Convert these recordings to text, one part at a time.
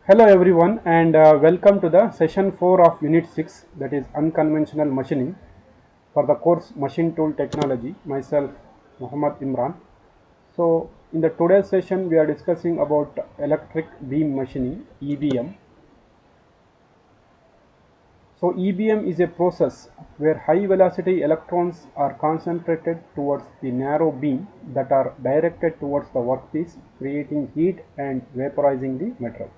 Hello everyone and welcome to the session 4 of unit 6, that is unconventional machining, for the course machine tool technology. Myself Muhammad Imran. So in the today's session we are discussing about electric beam machining, EBM. So EBM is a process where high velocity electrons are concentrated towards the narrow beam that are directed towards the workpiece, creating heat and vaporizing the metal.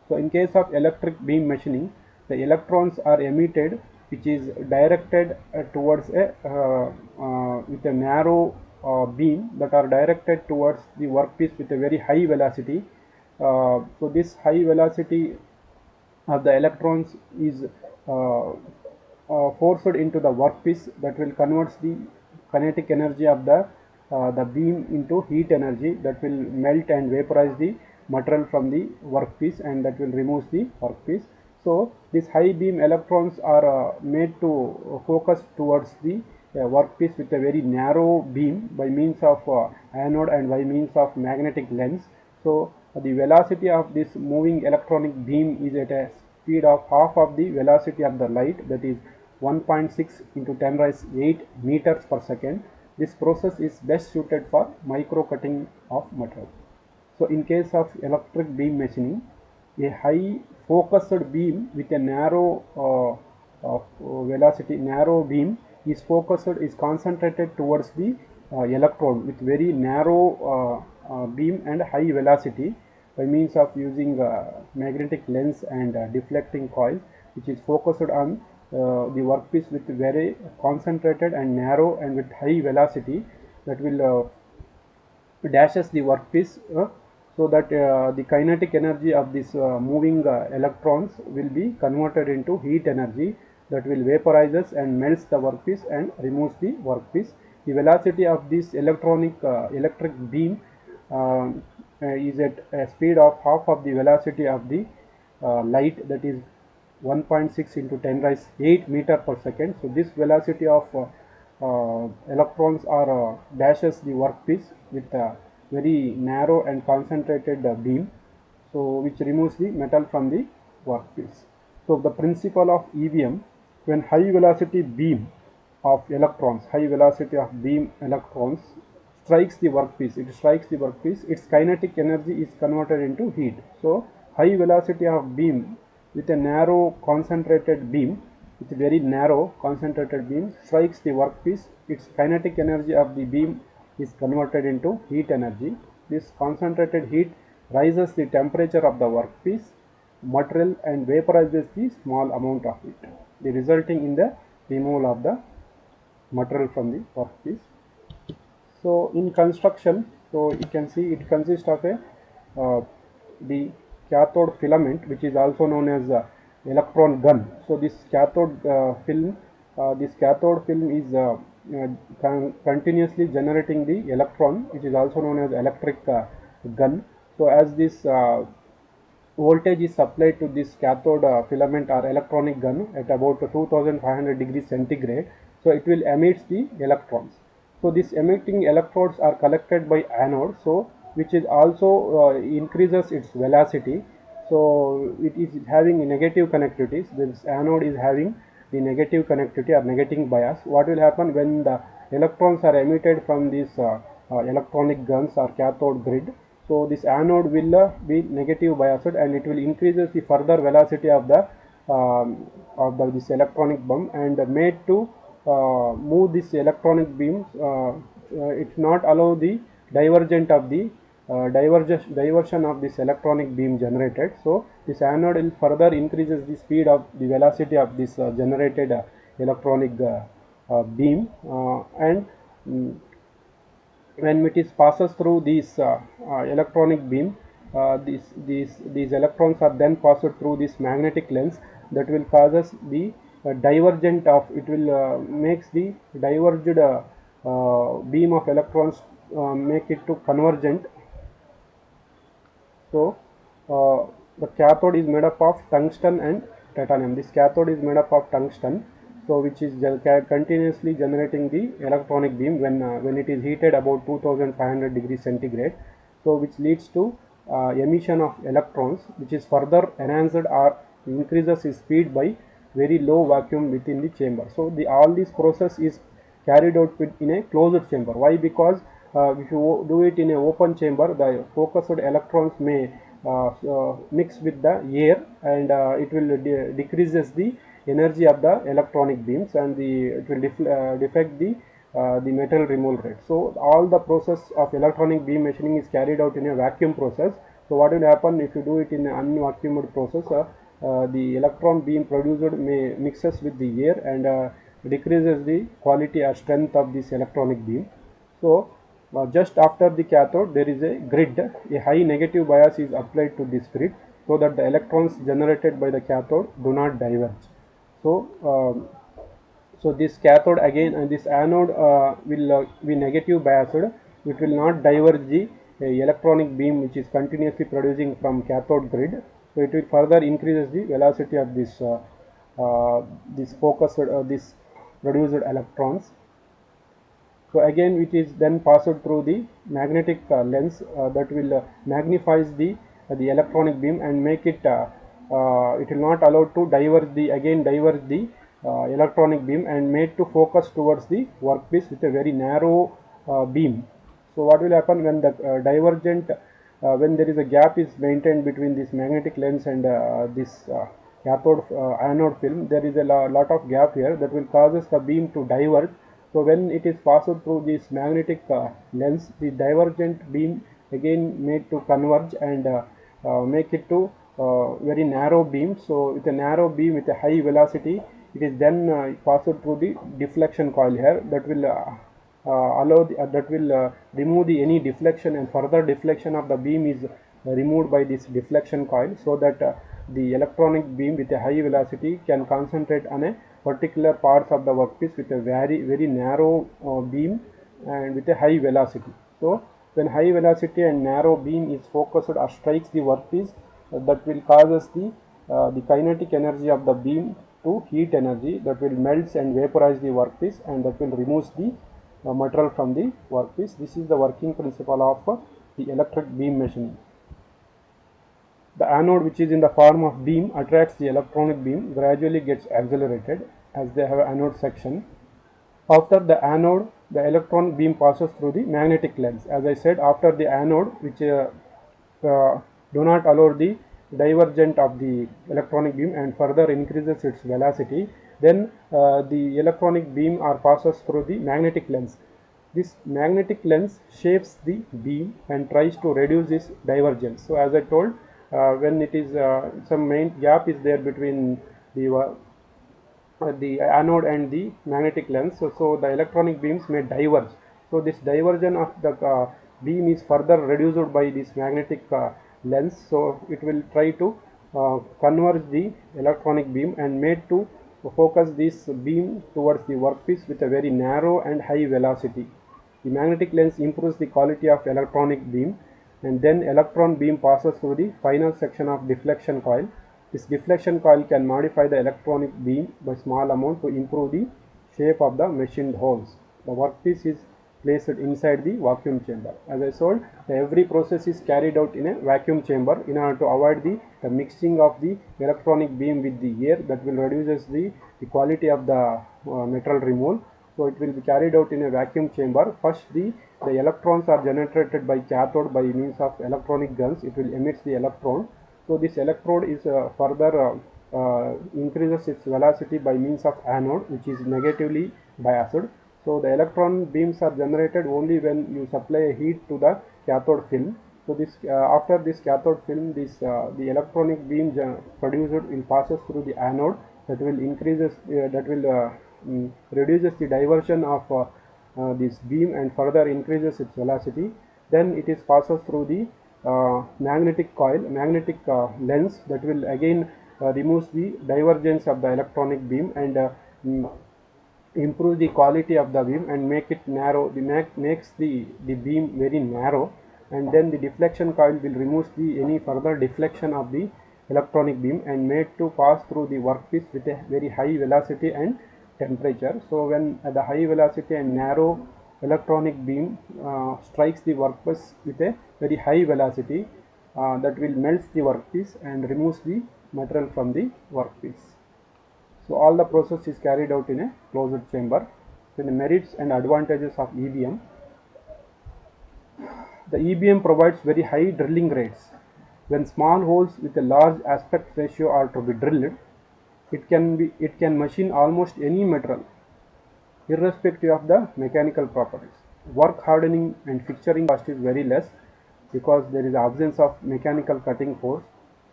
So in case of electric beam machining, the electrons are emitted, which is directed towards a with a narrow beam that are directed towards the workpiece with a very high velocity. So this high velocity of the electrons is forced into the workpiece, that will converts the kinetic energy of the beam into heat energy that will melt and vaporize the material from the workpiece, and that will remove the workpiece. So these high beam electrons are made to focus towards the workpiece with a very narrow beam by means of anode and by means of magnetic lens. So the velocity of this moving electronic beam is at a speed of half of the velocity of the light, that is 1.6 into 10 raised 8 meters per second. This process is best suited for micro cutting of metal. So in case of electric beam machining, a high focused beam with a narrow beam is concentrated towards the electrode with very narrow beam and high velocity by means of using magnetic lens and deflecting coil, which is focused on the workpiece with very concentrated and narrow and with high velocity, that will dashes the workpiece, so that the kinetic energy of this moving electrons will be converted into heat energy that will vaporizes and melts the workpiece and removes the workpiece. The velocity of this electric beam is at a speed of half of the velocity of the light, that is 1.6 into 10 raised 8 meter per second. So this velocity of electrons are dashes the workpiece with a very narrow and concentrated beam, so which removes the metal from the workpiece. So the principle of EBM: when high velocity of beam electrons strikes the workpiece, its kinetic energy is converted into heat. So high velocity of beam with a narrow concentrated beam, with very narrow concentrated beam strikes the workpiece, its kinetic energy of the beam is converted into heat energy. This concentrated heat rises the temperature of the workpiece material and vaporizes the small amount of it, resulting in the removal of the material from the workpiece. So in construction, so you can see it consists of a the cathode filament, which is also known as electron gun. So this cathode film is continuously generating the electron, which is also known as electric gun. So as this voltage is supplied to this cathode filament or electronic gun at about 2500 degrees centigrade, so it will emit the electrons. So these emitting electrodes are collected by anode, so which is also increases its velocity. So it is having negative connectivities. This anode is having the negative connectivity or negative bias. What will happen when the electrons are emitted from these electronic guns or cathode grid? So this anode will be negative biased, and it will increases the further velocity of this electronic beam, and made to move this electronic beams. It's not allow the divergent of the diversion of this electronic beam generated. So this anode will further increases the speed of the velocity of this generated electronic beam, and when it is passes through these electronic beam, these electrons are then passed through this magnetic lens that will causes the divergent of it will makes the diverged beam of electrons make it to convergent. So the cathode is made up of tungsten and titanium. This cathode is made up of tungsten, so which is continuously generating the electronic beam when it is heated about 2500 degrees centigrade. So which leads to emission of electrons, which is further enhanced or increases its speed by very low vacuum within the chamber. So all this process is carried out in a closed chamber. Why? Because if you do it in an open chamber, the focused electrons may mix with the air, and it will decreases the energy of the electronic beams, and it will defect the metal removal rate. So all the process of electronic beam machining is carried out in a vacuum process. So what will happen if you do it in an unvacuumed process? The electron beam produced may mixes with the air, and decreases the quality or strength of this electronic beam. So just after the cathode there is a grid. A high negative bias is applied to this grid so that the electrons generated by the cathode do not diverge. So so this cathode again, and this anode will be negative biased. It will not diverge the electronic beam which is continuously producing from cathode grid. So it will further increases the velocity of this focused this produced electrons. So again it is then passed through the magnetic lens that will magnifies the electronic beam and make it it will not allow to diverge the electronic beam, and made to focus towards the workpiece with a very narrow beam. So what will happen when the divergent when there is a gap is maintained between this magnetic lens and this cathode anode film, there is a lot of gap here that will causes the beam to diverge. So when it is passed through this magnetic lens, the divergent beam again made to converge and make it to very narrow beam. So with a narrow beam with a high velocity, it is then passed through the deflection coil here that will remove any deflection, and further deflection of the beam is removed by this deflection coil, so that the electronic beam with a high velocity can concentrate on a particular parts of the workpiece with a very narrow beam and with a high velocity. So when high velocity and narrow beam is focused or strikes the workpiece, that will causes the kinetic energy of the beam to heat energy that will melts and vaporize the workpiece, and that will remove the material from the workpiece. This is the working principle of the electric beam machining. The anode, which is in the form of beam, attracts the electronic beam, gradually gets accelerated as they have anode section. After the anode, the electron beam passes through the magnetic lens. As I said, after the anode, which do not allow the divergent of the electronic beam and further increases its velocity, then the electronic beam are passes through the magnetic lens. This magnetic lens shapes the beam and tries to reduce its divergence. So as I told, when it is some main gap is there between the anode and the magnetic lens, so the electronic beams may diverge. So this diversion of the beam is further reduced by this magnetic lens, so it will try to converge the electronic beam and made to focus this beam towards the workpiece with a very narrow and high velocity. The magnetic lens improves the quality of electronic beam, and then electron beam passes through the final section of deflection coil. This deflection coil can modify the electronic beam by small amount to improve the shape of the machined holes. The workpiece is placed inside the vacuum chamber. As I told, every process is carried out in a vacuum chamber in order to avoid the mixing of the electronic beam with the air, that will reduces the quality of the metal removal. So it will be carried out in a vacuum chamber. First the electrons are generated by cathode by means of electronic guns. It will emit the electron. So this electrode is further increases its velocity by means of anode, which is negatively biased. So the electron beams are generated only when you supply heat to the cathode film. So this after this cathode film, the electronic beam produced will passes through the anode, that will increases reduces the diversion of this beam and further increases its velocity. Then it is passes through the magnetic lens, that will again removes the divergence of the electronic beam and improve the quality of the beam and make it narrow. Makes the beam very narrow, and then the deflection coil will remove any further deflection of the electronic beam and made to pass through the workpiece with a very high velocity and temperature. So when at the high velocity and narrow electronic beam strikes the workpiece with a very high velocity, that will melt the workpiece and removes the material from the workpiece. So all the process is carried out in a closed chamber. So the merits and advantages of EBM. The EBM provides very high drilling rates. When small holes with a large aspect ratio are to be drilled, it can machine almost any material irrespective of the mechanical properties. Work hardening and fixturing cost is very less because there is absence of mechanical cutting force.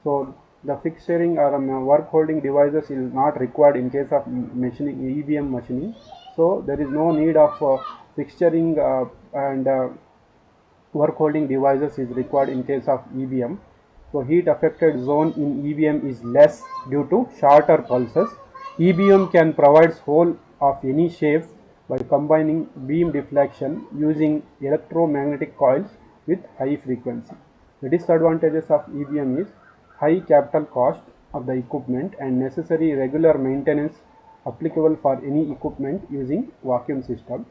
So the fixturing or work holding devices is not required in case of machining EBM machining. So there is no need of fixturing and work holding devices is required in case of EBM. So heat affected zone in EBM is less due to shorter pulses. EBM can provide hole of any shape by combining beam deflection using electromagnetic coils with high frequency. The disadvantages of EBM is high capital cost of the equipment and necessary regular maintenance applicable for any equipment using vacuum system.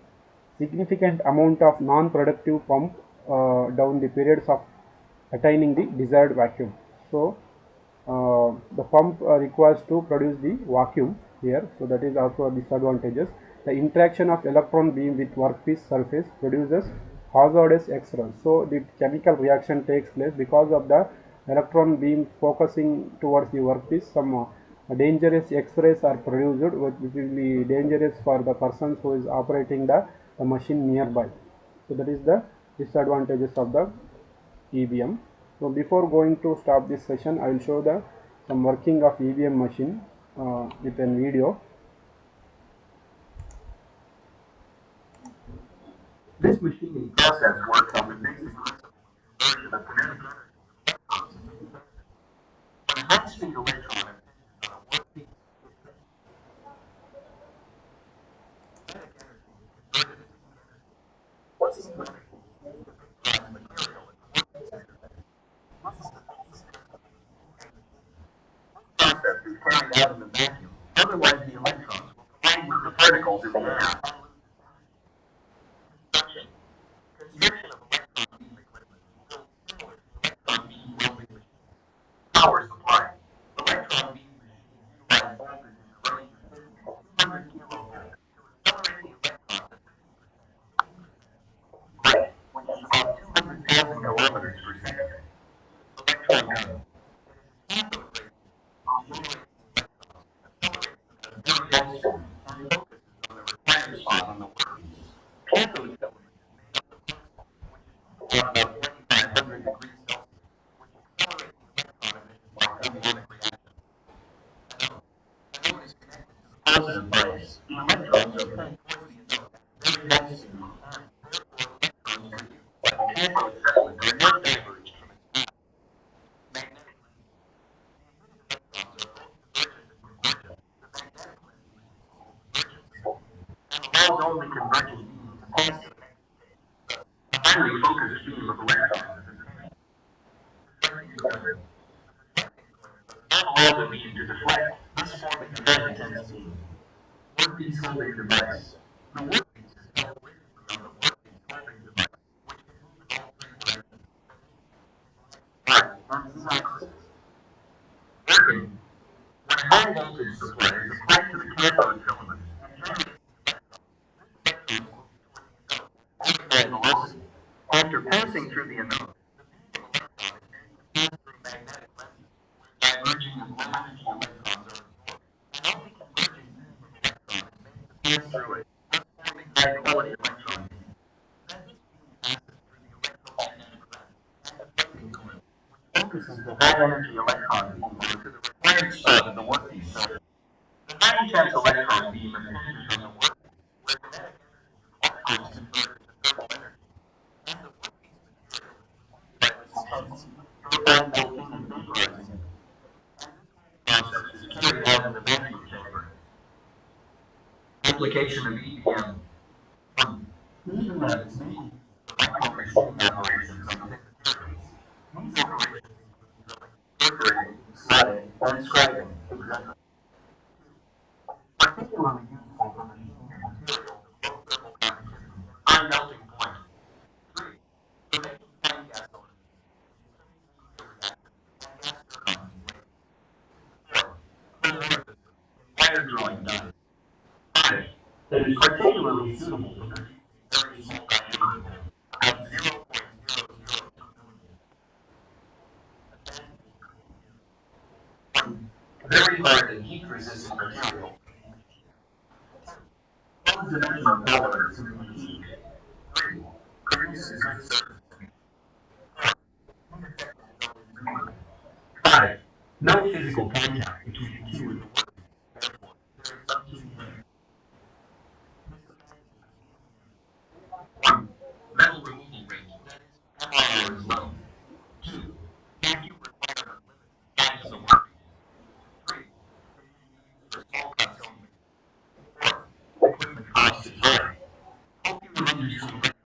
Significant amount of non-productive pump down the periods of attaining the desired vacuum. So the pump requires to produce the vacuum here, so that is also a disadvantages. The interaction of electron beam with workpiece surface produces hazardous X-rays. So the chemical reaction takes place because of the electron beam focusing towards the workpiece. Some dangerous X-rays are produced, which will be dangerous for the persons who is operating the machine nearby. So that is the disadvantages of the EBM. So before going to stop this session, I will show the some working of EBM machine with a video. This machining process works on the basic version of kinetic when a high-speed electron process is carried out in a vacuum. Otherwise, the electrons will collide with the particles in the air. Constriction of electron beam welding power supply. Electron beam utilize voltage in the range of 50 to 200 kilovolts to accelerate the electron rate, which is about 200,000 kilometers per second. Electron gun. Very dense form and focuses on the required spot on the workpiece. Cathode at about 2500 degrees Celsius, which accelerates the electron emission by thermodynamic reaction. Anode is connected to the positive bias. The electrons are pulled towards the anode at very dense speed, and therefore electrons are used. But cathode segment are not diverged from its path. Magnetic electrons are both convergent and divergent. The magnetic lens is and allows only convergent beam to pass to the next stage. A highly focused beam of electrons is not allow the beam to deflect, thus forming a very intense beam. Workpiece holding device. The workpiece is held rigidly on the workpiece holding device, which can move in all three directions. Right, on Z axis. Working. When a high voltage supply is applied to the cathode filament and generates high velocity, after passing through the anode, through magnetic lenses, where diverging and low energy electrons are absorbed, and only converging beam of electrons is made to pass through it, thus forming high quality electron beam. Then this beam passes through the electromagnetic lens and deflecting coil, which focuses the high energy electron beam onto the required spot of the workpiece surface. The high intense electron beam impinges on the workpiece, where kinetic energy is converted to thermal energy, and the workpiece material by this intense heat to prevent melting and vaporizing. Process is carried out in the vacuum chamber. Application of EBM. 1. EBM is mainly electromachining operations on thick materials. These operations include perforating, slitting, and scribing, etc. Particularly useful for machining of materials of low thermal conductivity and high melting point. 3. For making fine gas cylinders. higher drawing dies. 5. It is particularly suitable for producing very small diameter holes, about 0.00. Very hard and heat-resistant material. Low-dimensional tolerance to heat. 3. Produces good surface. 5. No physical contact between the two and the